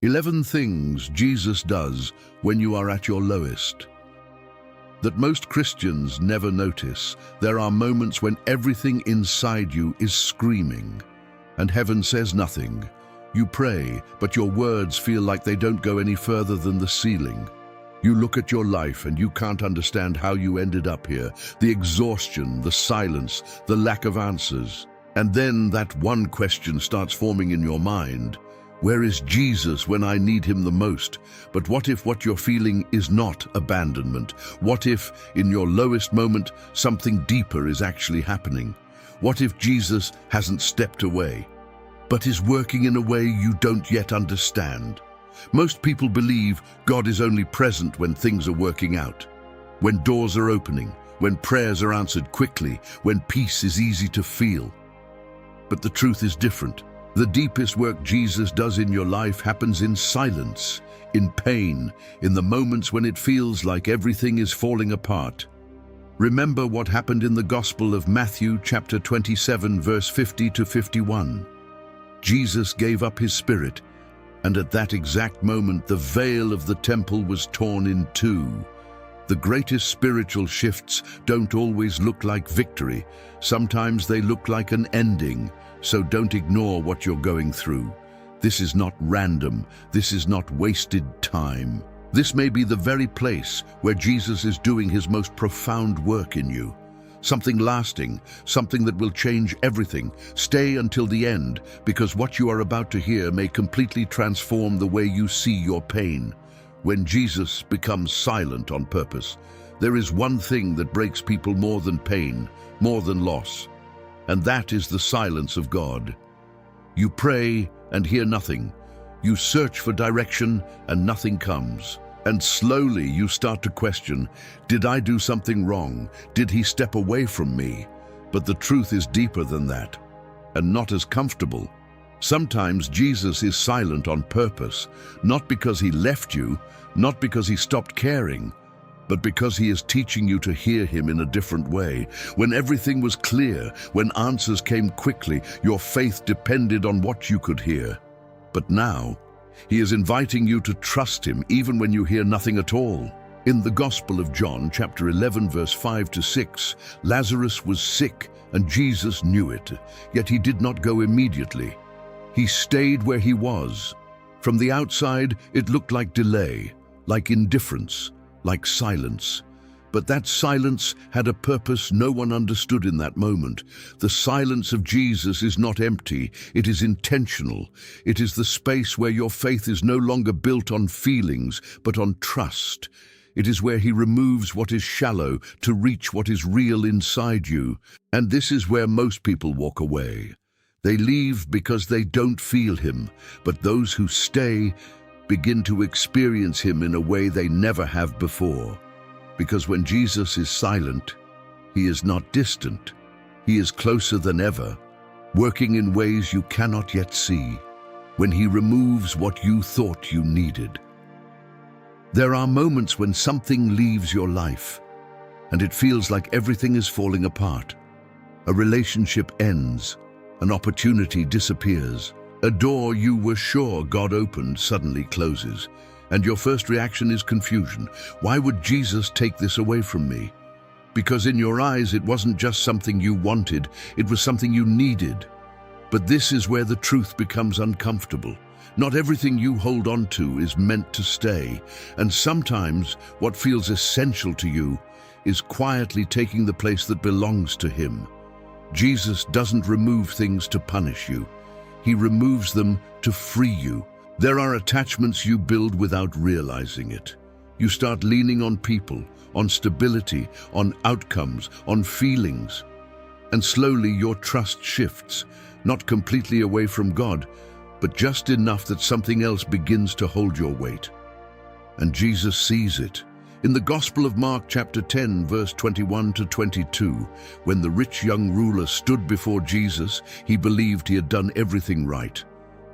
11 things Jesus does when you are at your lowest. That most Christians never notice. There are moments when everything inside you is screaming, and heaven says nothing. You pray, but your words feel like they don't go any further than the ceiling. You look at your life and you can't understand how you ended up here. The exhaustion, the silence, the lack of answers. And then that one question starts forming in your mind. Where is Jesus when I need him the most? But what if what you're feeling is not abandonment? What if, in your lowest moment, something deeper is actually happening? What if Jesus hasn't stepped away, but is working in a way you don't yet understand? Most people believe God is only present when things are working out, when doors are opening, when prayers are answered quickly, when peace is easy to feel. But the truth is different. The deepest work Jesus does in your life happens in silence, in pain, in the moments when it feels like everything is falling apart. Remember what happened in the Gospel of Matthew chapter 27, verse 50 to 51. Jesus gave up his spirit, and at that exact moment the veil of the temple was torn in two. The greatest spiritual shifts don't always look like victory. Sometimes they look like an ending. So don't ignore what you're going through. This is not random. This is not wasted time. This may be the very place where Jesus is doing his most profound work in you. Something lasting, something that will change everything. Stay until the end, because what you are about to hear may completely transform the way you see your pain. When Jesus becomes silent on purpose, there is one thing that breaks people more than pain, more than loss. And that is the silence of God. You pray and hear nothing. You search for direction and nothing comes. And slowly you start to question, did I do something wrong? Did he step away from me? But the truth is deeper than that, and not as comfortable. Sometimes Jesus is silent on purpose, not because he left you, not because he stopped caring, but because he is teaching you to hear him in a different way. When everything was clear, when answers came quickly, your faith depended on what you could hear. But now, he is inviting you to trust him even when you hear nothing at all. In the Gospel of John, chapter 11, verse 5 to 6, Lazarus was sick and Jesus knew it, yet he did not go immediately. He stayed where he was. From the outside, it looked like delay, like indifference, like silence. But that silence had a purpose no one understood in that moment. The silence of Jesus is not empty, it is intentional. It is the space where your faith is no longer built on feelings, but on trust. It is where he removes what is shallow to reach what is real inside you. And this is where most people walk away. They leave because they don't feel him, but those who stay begin to experience him in a way they never have before. Because when Jesus is silent, he is not distant. He is closer than ever, working in ways you cannot yet see, when he removes what you thought you needed. There are moments when something leaves your life, and it feels like everything is falling apart. A relationship ends, an opportunity disappears. A door you were sure God opened suddenly closes, and your first reaction is confusion. Why would Jesus take this away from me? Because in your eyes it wasn't just something you wanted, it was something you needed. But this is where the truth becomes uncomfortable. Not everything you hold on to is meant to stay, and sometimes what feels essential to you is quietly taking the place that belongs to him. Jesus doesn't remove things to punish you. He removes them to free you. There are attachments you build without realizing it. You start leaning on people, on stability, on outcomes, on feelings. And slowly your trust shifts, not completely away from God, but just enough that something else begins to hold your weight. And Jesus sees it. In the Gospel of Mark chapter 10, verse 21 to 22, when the rich young ruler stood before Jesus, he believed he had done everything right.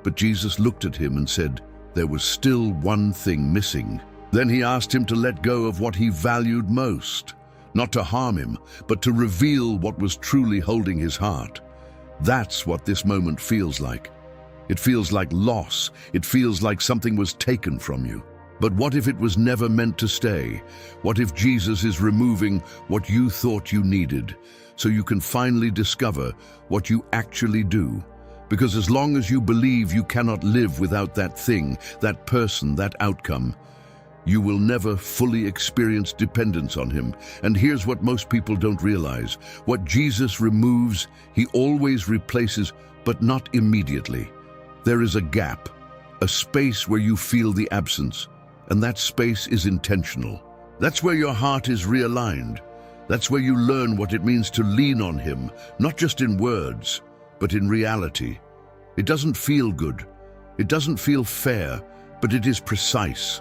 But Jesus looked at him and said, there was still one thing missing. Then he asked him to let go of what he valued most, not to harm him, but to reveal what was truly holding his heart. That's what this moment feels like. It feels like loss. It feels like something was taken from you. But what if it was never meant to stay? What if Jesus is removing what you thought you needed, so you can finally discover what you actually do? Because as long as you believe you cannot live without that thing, that person, that outcome, you will never fully experience dependence on him. And here's what most people don't realize. What Jesus removes, he always replaces, but not immediately. There is a gap, a space where you feel the absence, and that space is intentional. That's where your heart is realigned. That's where you learn what it means to lean on him, not just in words, but in reality. It doesn't feel good. It doesn't feel fair, but it is precise.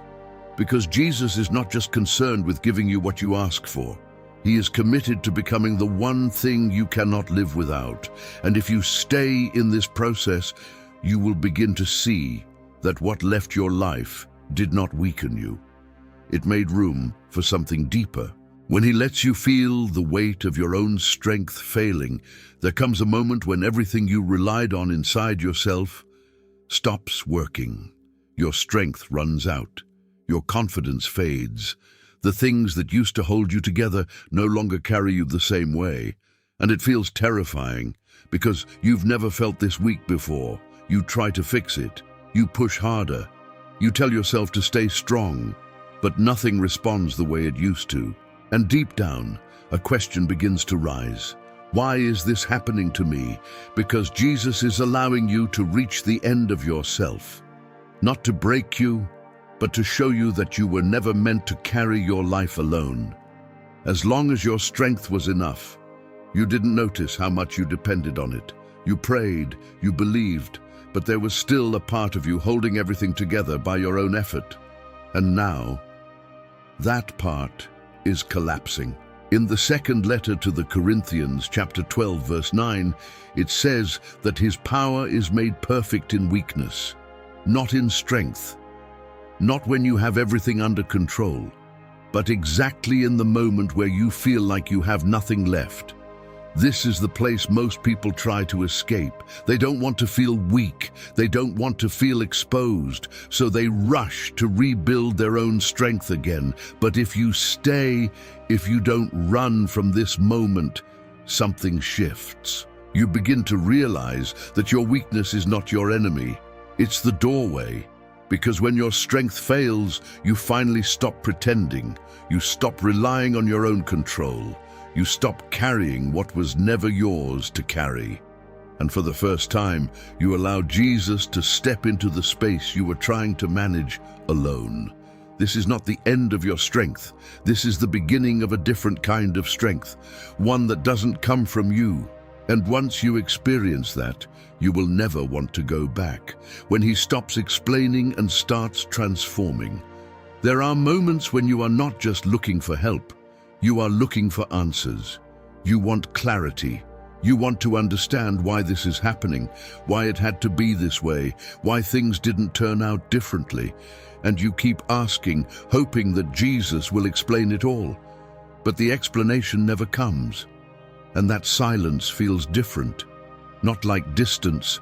Because Jesus is not just concerned with giving you what you ask for. He is committed to becoming the one thing you cannot live without. And if you stay in this process, you will begin to see that what left your life did not weaken you. It made room for something deeper. When he lets you feel the weight of your own strength failing, there comes a moment when everything you relied on inside yourself stops working. Your strength runs out. Your confidence fades. The things that used to hold you together no longer carry you the same way. And it feels terrifying because you've never felt this weak before. You try to fix it. You push harder. You tell yourself to stay strong, but nothing responds the way it used to. And deep down, a question begins to rise. Why is this happening to me? Because Jesus is allowing you to reach the end of yourself. Not to break you, but to show you that you were never meant to carry your life alone. As long as your strength was enough, you didn't notice how much you depended on it. You prayed, you believed, but there was still a part of you holding everything together by your own effort. And now, that part is collapsing. In the second letter to the Corinthians, chapter 12, verse 9, it says that his power is made perfect in weakness, not in strength. Not when you have everything under control, but exactly in the moment where you feel like you have nothing left. This is the place most people try to escape. They don't want to feel weak. They don't want to feel exposed. So they rush to rebuild their own strength again. But if you stay, if you don't run from this moment, something shifts. You begin to realize that your weakness is not your enemy. It's the doorway. Because when your strength fails, you finally stop pretending. You stop relying on your own control. You stop carrying what was never yours to carry. And for the first time, you allow Jesus to step into the space you were trying to manage alone. This is not the end of your strength. This is the beginning of a different kind of strength, one that doesn't come from you. And once you experience that, you will never want to go back. When he stops explaining and starts transforming. There are moments when you are not just looking for help, you are looking for answers. You want clarity. You want to understand why this is happening, why it had to be this way, why things didn't turn out differently. And you keep asking, hoping that Jesus will explain it all. But the explanation never comes. And that silence feels different. Not like distance,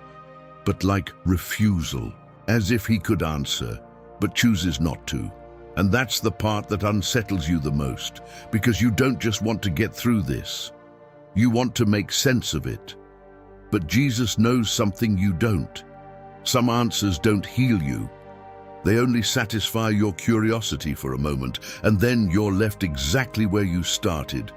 but like refusal, as if he could answer, but chooses not to. And that's the part that unsettles you the most, because you don't just want to get through this. You want to make sense of it. But Jesus knows something you don't. Some answers don't heal you. They only satisfy your curiosity for a moment, and then you're left exactly where you started,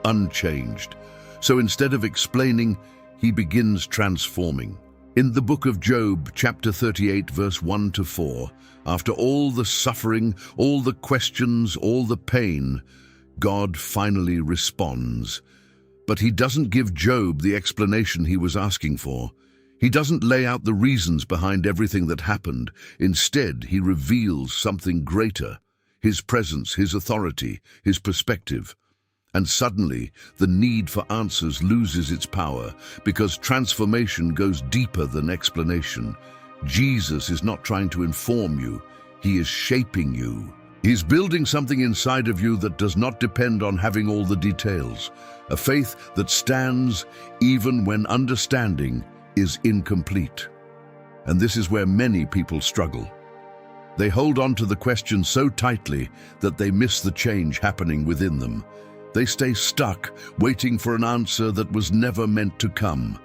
unchanged. So instead of explaining, he begins transforming. In the book of Job, chapter 38, verse 1 to 4, after all the suffering, all the questions, all the pain, God finally responds. But he doesn't give Job the explanation he was asking for. He doesn't lay out the reasons behind everything that happened. Instead, he reveals something greater, his presence, his authority, his perspective. And suddenly, the need for answers loses its power, because transformation goes deeper than explanation. Jesus is not trying to inform you, he is shaping you. He's building something inside of you that does not depend on having all the details. A faith that stands even when understanding is incomplete. And this is where many people struggle. They hold on to the question so tightly that they miss the change happening within them. They stay stuck, waiting for an answer that was never meant to come,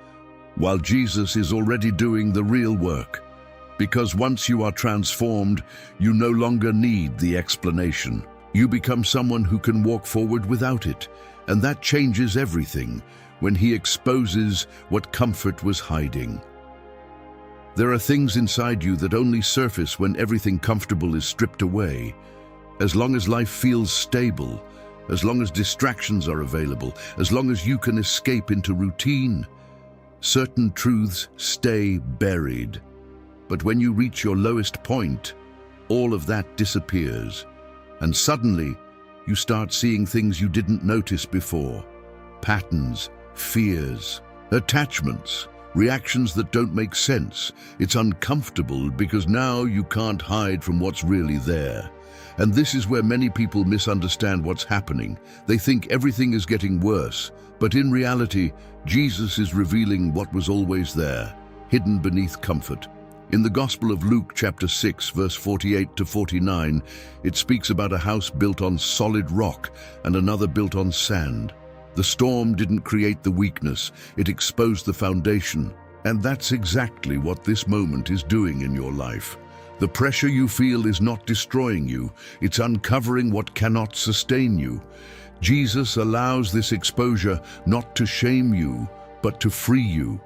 while Jesus is already doing the real work. Because once you are transformed, you no longer need the explanation. You become someone who can walk forward without it, and that changes everything when He exposes what comfort was hiding. There are things inside you that only surface when everything comfortable is stripped away. As long as life feels stable, as long as distractions are available, as long as you can escape into routine, certain truths stay buried. But when you reach your lowest point, all of that disappears. And suddenly, you start seeing things you didn't notice before. Patterns, fears, attachments, reactions that don't make sense. It's uncomfortable because now you can't hide from what's really there. And this is where many people misunderstand what's happening. They think everything is getting worse, but in reality, Jesus is revealing what was always there, hidden beneath comfort. In the Gospel of Luke chapter 6, verse 48 to 49, it speaks about a house built on solid rock and another built on sand. The storm didn't create the weakness, it exposed the foundation. And that's exactly what this moment is doing in your life. The pressure you feel is not destroying you, it's uncovering what cannot sustain you. Jesus allows this exposure not to shame you, but to free you.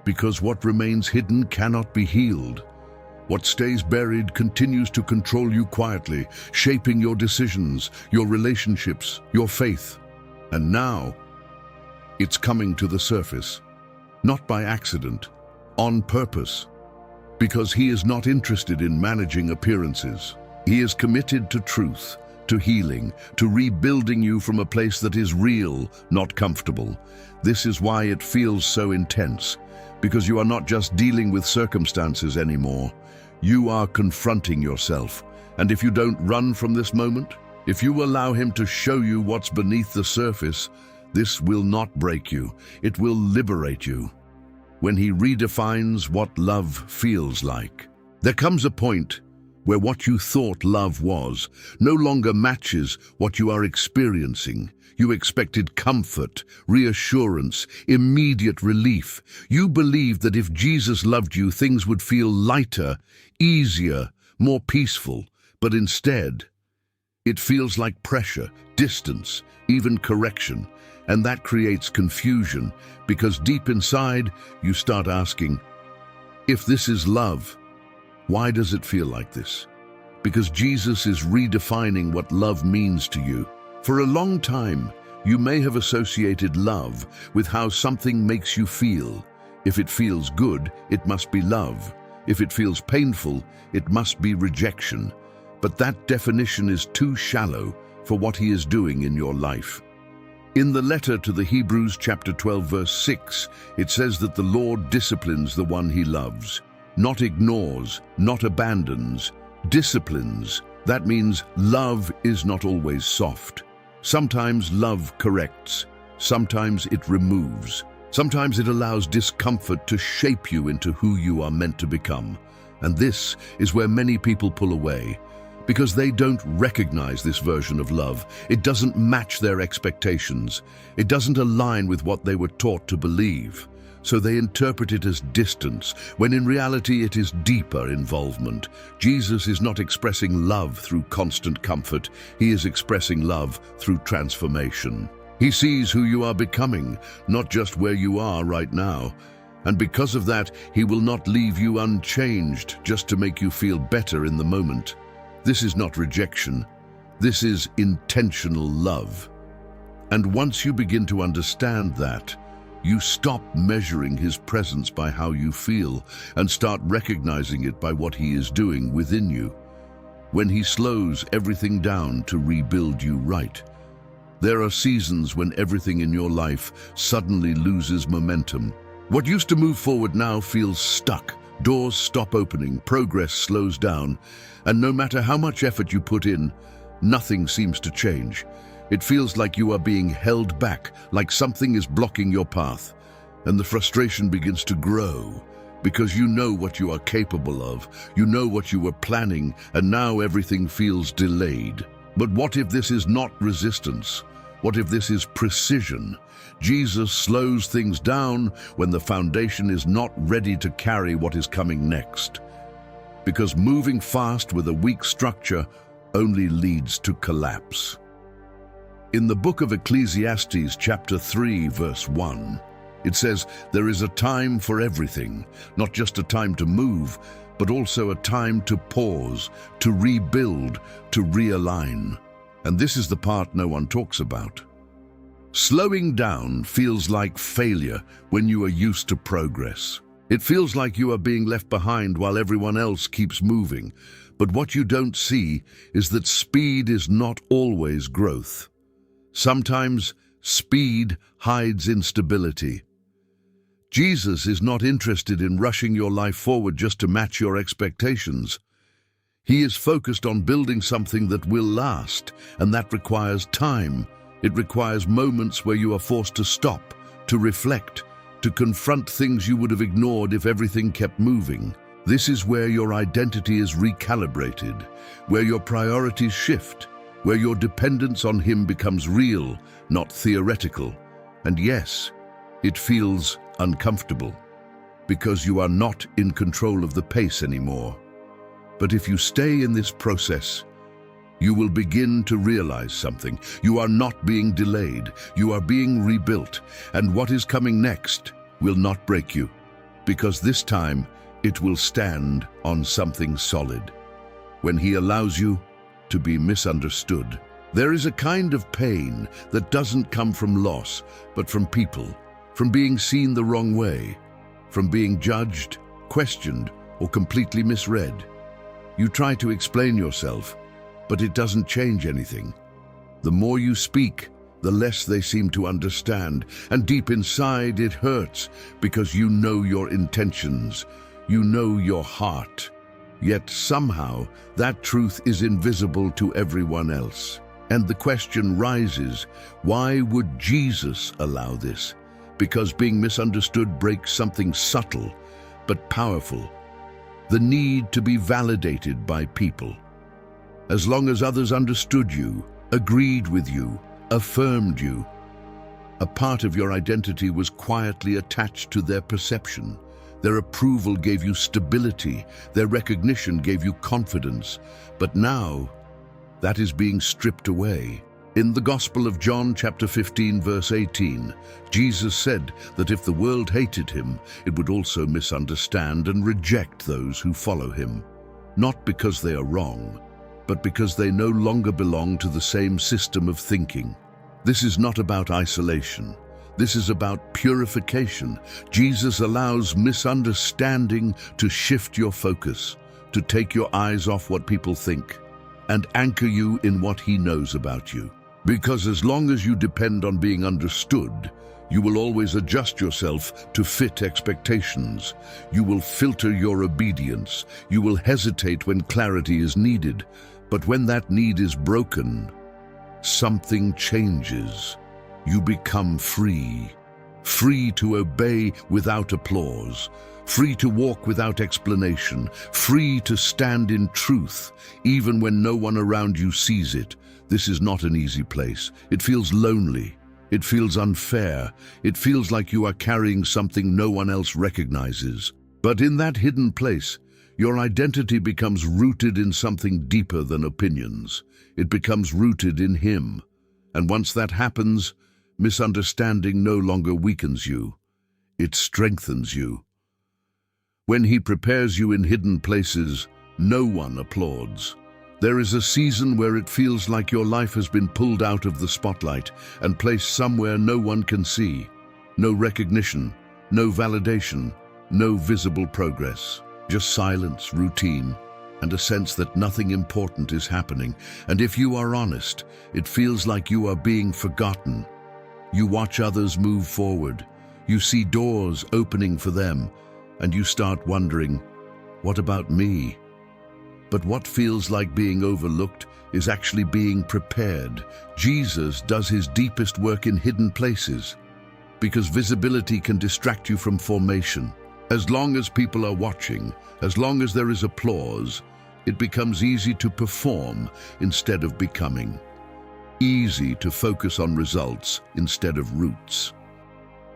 Because what remains hidden cannot be healed. What stays buried continues to control you quietly, shaping your decisions, your relationships, your faith. And now, it's coming to the surface, not by accident, on purpose. Because He is not interested in managing appearances. He is committed to truth, to healing, to rebuilding you from a place that is real, not comfortable. This is why it feels so intense. Because you are not just dealing with circumstances anymore. You are confronting yourself. And if you don't run from this moment, if you allow Him to show you what's beneath the surface, this will not break you. It will liberate you. When He redefines what love feels like, there comes a point where what you thought love was no longer matches what you are experiencing. You expected comfort, reassurance, immediate relief. You believed that if Jesus loved you, things would feel lighter, easier, more peaceful. But instead, it feels like pressure, distance, even correction. And that creates confusion, because deep inside, you start asking, if this is love, why does it feel like this? Because Jesus is redefining what love means to you. For a long time, you may have associated love with how something makes you feel. If it feels good, it must be love. If it feels painful, it must be rejection. But that definition is too shallow for what He is doing in your life. In the letter to the Hebrews chapter 12 verse 6, it says that the Lord disciplines the one He loves, not ignores, not abandons, disciplines. That means love is not always soft. Sometimes love corrects, sometimes it removes, sometimes it allows discomfort to shape you into who you are meant to become. And this is where many people pull away, because they don't recognize this version of love. It doesn't match their expectations. It doesn't align with what they were taught to believe. So they interpret it as distance, when in reality it is deeper involvement. Jesus is not expressing love through constant comfort. He is expressing love through transformation. He sees who you are becoming, not just where you are right now. And because of that, He will not leave you unchanged just to make you feel better in the moment. This is not rejection. This is intentional love. And once you begin to understand that, you stop measuring His presence by how you feel and start recognizing it by what He is doing within you. When He slows everything down to rebuild you right. There are seasons when everything in your life suddenly loses momentum. What used to move forward now feels stuck. Doors stop opening, progress slows down, and no matter how much effort you put in, nothing seems to change. It feels like you are being held back, like something is blocking your path, and the frustration begins to grow. because you know what you are capable of, you know what you were planning, and now everything feels delayed. But what if this is not resistance? What if this is precision? Jesus slows things down when the foundation is not ready to carry what is coming next. Because moving fast with a weak structure only leads to collapse. In the book of Ecclesiastes, chapter 3, verse 1, it says, "There is a time for everything, not just a time to move, but also a time to pause, to rebuild, to realign." And this is the part no one talks about. Slowing down feels like failure when you are used to progress. It feels like you are being left behind while everyone else keeps moving. But what you don't see is that speed is not always growth. Sometimes speed hides instability. Jesus is not interested in rushing your life forward just to match your expectations. He is focused on building something that will last, and that requires time. It requires moments where you are forced to stop, to reflect, to confront things you would have ignored if everything kept moving. This is where your identity is recalibrated, where your priorities shift, where your dependence on Him becomes real, not theoretical. And yes, it feels uncomfortable, because you are not in control of the pace anymore. But if you stay in this process, you will begin to realize something. You are not being delayed, you are being rebuilt, and what is coming next will not break you, because this time it will stand on something solid. When He allows you to be misunderstood, there is a kind of pain that doesn't come from loss, but from people, from being seen the wrong way, from being judged, questioned, or completely misread. You try to explain yourself, but it doesn't change anything. The more you speak, the less they seem to understand, and deep inside it hurts, because you know your intentions, you know your heart. Yet somehow that truth is invisible to everyone else. And the question rises, why would Jesus allow this? Because being misunderstood breaks something subtle but powerful: the need to be validated by people. As long as others understood you, agreed with you, affirmed you, a part of your identity was quietly attached to their perception. Their approval gave you stability, their recognition gave you confidence. But now, that is being stripped away. In the Gospel of John, chapter 15, verse 18, Jesus said that if the world hated Him, it would also misunderstand and reject those who follow Him. Not because they are wrong, but because they no longer belong to the same system of thinking. This is not about isolation. This is about purification. Jesus allows misunderstanding to shift your focus, to take your eyes off what people think, and anchor you in what He knows about you. Because as long as you depend on being understood, you will always adjust yourself to fit expectations. You will filter your obedience. You will hesitate when clarity is needed. But when that need is broken, something changes. You become free. Free to obey without applause. Free to walk without explanation. Free to stand in truth, even when no one around you sees it. This is not an easy place. It feels lonely. It feels unfair. It feels like you are carrying something no one else recognizes. But in that hidden place, your identity becomes rooted in something deeper than opinions. It becomes rooted in Him. And once that happens, misunderstanding no longer weakens you. It strengthens you. When He prepares you in hidden places, no one applauds. There is a season where it feels like your life has been pulled out of the spotlight and placed somewhere no one can see. No recognition, no validation, no visible progress. Just silence, routine, and a sense that nothing important is happening. And if you are honest, it feels like you are being forgotten. You watch others move forward. You see doors opening for them, and you start wondering, what about me? But what feels like being overlooked is actually being prepared. Jesus does His deepest work in hidden places, because visibility can distract you from formation. As long as people are watching, as long as there is applause, it becomes easy to perform instead of becoming. Easy to focus on results instead of roots.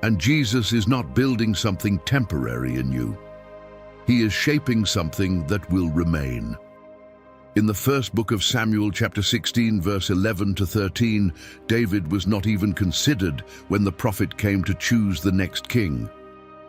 And Jesus is not building something temporary in you. He is shaping something that will remain. In the first book of Samuel, chapter 16, verse 11 to 13, David was not even considered when the prophet came to choose the next king.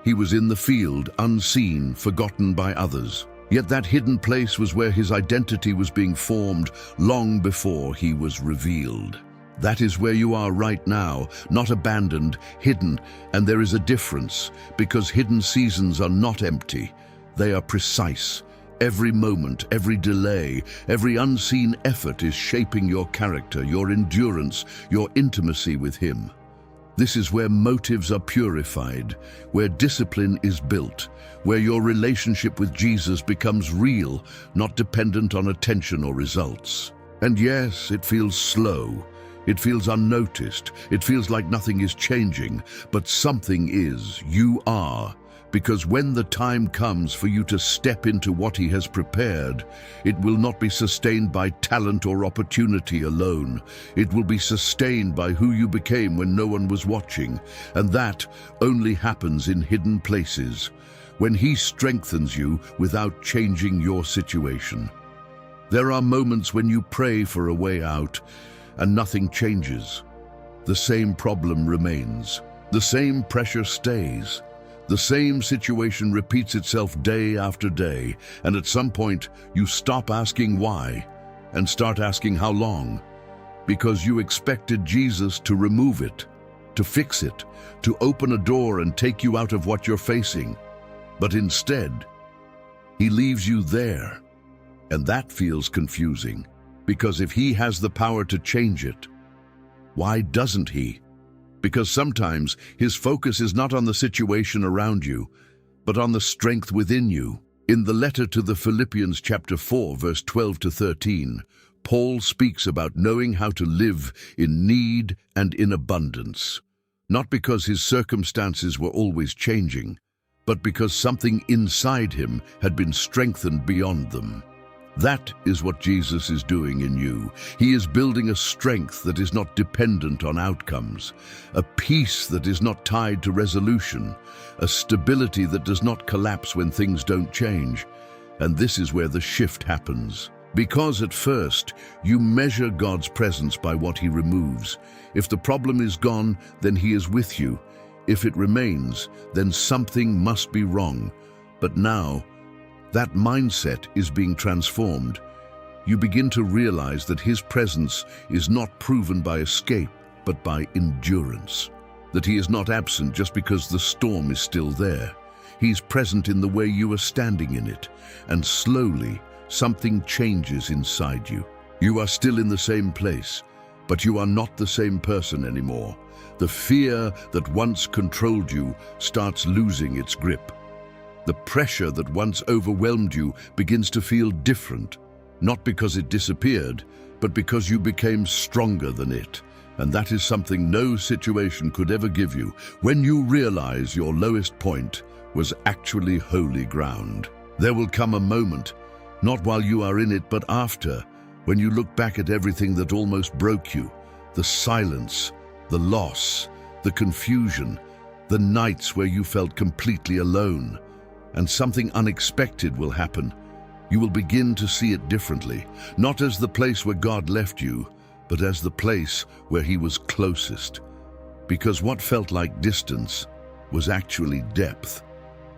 He was in the field, unseen, forgotten by others. Yet that hidden place was where his identity was being formed long before he was revealed. That is where you are right now, not abandoned, hidden, and there is a difference, because hidden seasons are not empty. They are precise. Every moment, every delay, every unseen effort is shaping your character, your endurance, your intimacy with Him. This is where motives are purified, where discipline is built, where your relationship with Jesus becomes real, not dependent on attention or results. And yes, it feels slow. It feels unnoticed. It feels like nothing is changing, but something is. You are. Because when the time comes for you to step into what He has prepared, it will not be sustained by talent or opportunity alone. It will be sustained by who you became when no one was watching, and that only happens in hidden places, when He strengthens you without changing your situation. There are moments when you pray for a way out, and nothing changes. The same problem remains. The same pressure stays. The same situation repeats itself day after day, and at some point you stop asking why and start asking how long, because you expected Jesus to remove it, to fix it, to open a door and take you out of what you're facing. But instead, He leaves you there, and that feels confusing. Because if He has the power to change it, why doesn't He? Because sometimes His focus is not on the situation around you, but on the strength within you. In the letter to the Philippians chapter 4, verse 12 to 13, Paul speaks about knowing how to live in need and in abundance. Not because his circumstances were always changing, but because something inside him had been strengthened beyond them. That is what Jesus is doing in you. He is building a strength that is not dependent on outcomes, a peace that is not tied to resolution, a stability that does not collapse when things don't change. And this is where the shift happens. Because at first, you measure God's presence by what He removes. If the problem is gone, then He is with you. If it remains, then something must be wrong. But now, that mindset is being transformed. You begin to realize that His presence is not proven by escape, but by endurance. That He is not absent just because the storm is still there. He's present in the way you are standing in it, and slowly, something changes inside you. You are still in the same place, but you are not the same person anymore. The fear that once controlled you starts losing its grip. The pressure that once overwhelmed you begins to feel different, not because it disappeared, but because you became stronger than it. And that is something no situation could ever give you, when you realize your lowest point was actually holy ground. There will come a moment, not while you are in it, but after, when you look back at everything that almost broke you, the silence, the loss, the confusion, the nights where you felt completely alone. And something unexpected will happen. You will begin to see it differently, not as the place where God left you, but as the place where He was closest. Because what felt like distance was actually depth.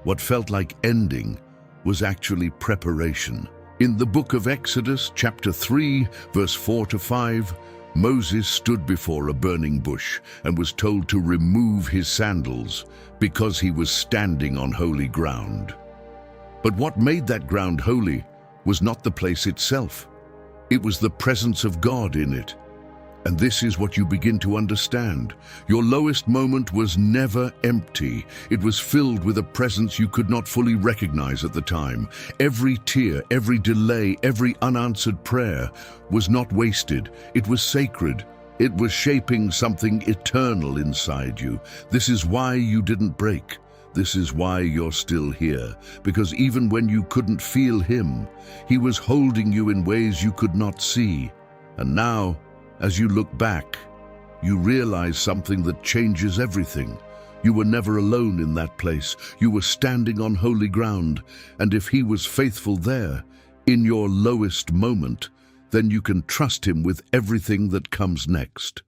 What felt like ending was actually preparation. In the book of Exodus, chapter 3, verse 4 to 5, Moses stood before a burning bush and was told to remove his sandals because he was standing on holy ground. But what made that ground holy was not the place itself. It was the presence of God in it. And this is what you begin to understand. Your lowest moment was never empty. It was filled with a presence you could not fully recognize at the time. Every tear, every delay, every unanswered prayer was not wasted. It was sacred. It was shaping something eternal inside you. This is why you didn't break. This is why you're still here, because even when you couldn't feel him, he was holding you in ways you could not see. And now, as you look back, you realize something that changes everything. You were never alone in that place. You were standing on holy ground, and if he was faithful there, in your lowest moment, then you can trust him with everything that comes next.